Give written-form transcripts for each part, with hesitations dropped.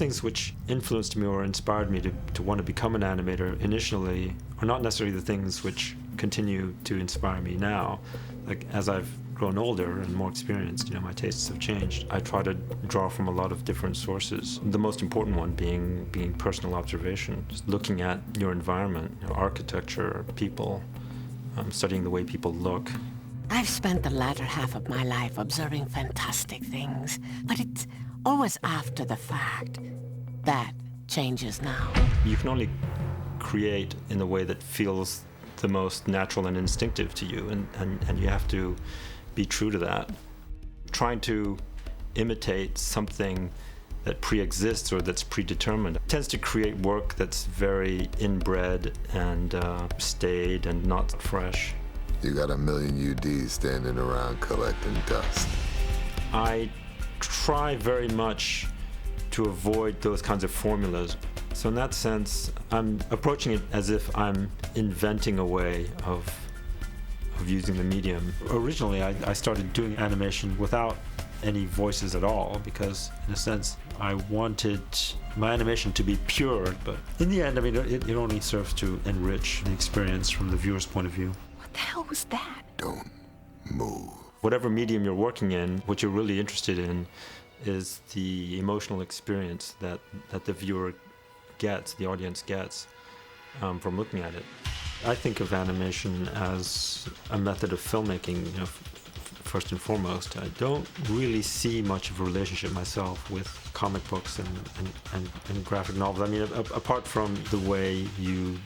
things which influenced me or inspired me to want to become an animator initially are not necessarily the things which continue to inspire me now. Like, as I've grown older and more experienced, my tastes have changed. I try to draw from a lot of different sources. The most important one being personal observation, just looking at your environment, architecture, people, studying the way people look. I've spent the latter half of my life observing fantastic things, but it's always after the fact. That changes now. You can only create in the way that feels the most natural and instinctive to you, and you have to be true to that. Trying to imitate something that pre-exists or that's predetermined tends to create work that's very inbred and staid and not fresh. You got a million UDs standing around collecting dust. I try very much to avoid those kinds of formulas. So in that sense, I'm approaching it as if I'm inventing a way of using the medium. Originally, I started doing animation without any voices at all because, in a sense, I wanted my animation to be pure. But in the end, it only serves to enrich the experience from the viewer's point of view. What the hell was that? Don't move. Whatever medium you're working in, what you're really interested in is the emotional experience that the viewer gets, the audience gets, from looking at it. I think of animation as a method of filmmaking, first and foremost. I don't really see much of a relationship myself with comic books and graphic novels. Apart from the way you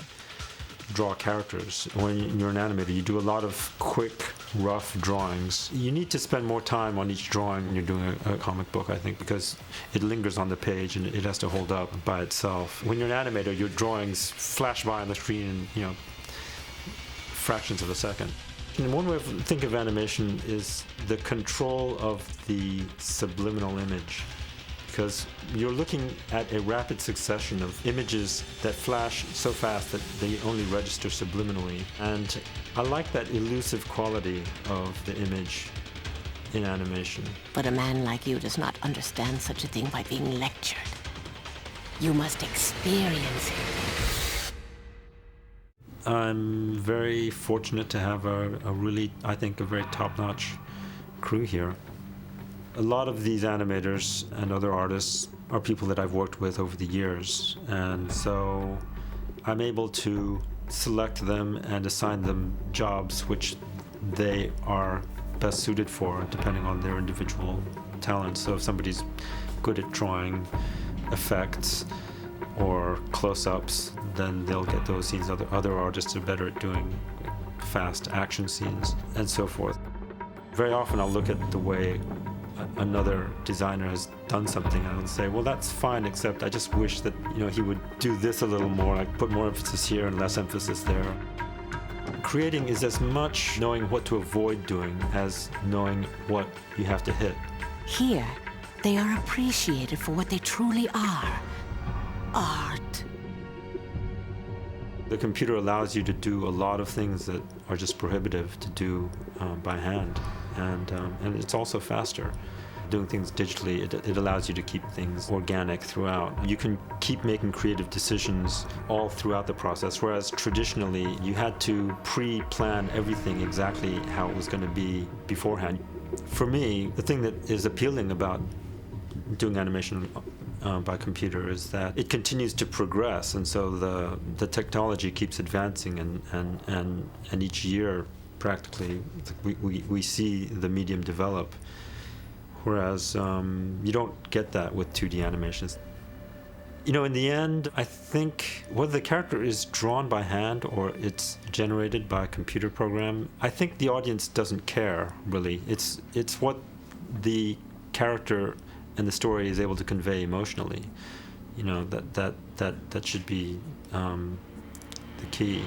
draw characters. When you're an animator, you do a lot of quick, rough drawings. You need to spend more time on each drawing when you're doing a comic book, I think, because it lingers on the page and it has to hold up by itself. When you're an animator, your drawings flash by on the screen in, fractions of a second. And one way to think of animation is the control of the subliminal image, because you're looking at a rapid succession of images that flash so fast that they only register subliminally. And I like that elusive quality of the image in animation. But a man like you does not understand such a thing by being lectured. You must experience it. I'm very fortunate to have a really, I think, a very top-notch crew here. A lot of these animators and other artists are people that I've worked with over the years, and so I'm able to select them and assign them jobs which they are best suited for, depending on their individual talents. So if somebody's good at drawing effects or close-ups, then they'll get those scenes. Other artists are better at doing fast action scenes, and so forth. Very often I'll look at the way another designer has done something and I'll say, well, that's fine, except I just wish that he would do this a little more, like put more emphasis here and less emphasis there. Creating is as much knowing what to avoid doing as knowing what you have to hit. Here, they are appreciated for what they truly are. Art. The computer allows you to do a lot of things that are just prohibitive to do by hand, and it's also faster. Doing things digitally, it allows you to keep things organic throughout. You can keep making creative decisions all throughout the process, whereas traditionally you had to pre-plan everything exactly how it was going to be beforehand. For me, the thing that is appealing about doing animation by computer is that it continues to progress, and so the technology keeps advancing, and each year practically we see the medium develop, whereas you don't get that with 2D animations. In the end, I think whether the character is drawn by hand or it's generated by a computer program, I think the audience doesn't care, really. It's what the character and the story is able to convey emotionally. That should be the key.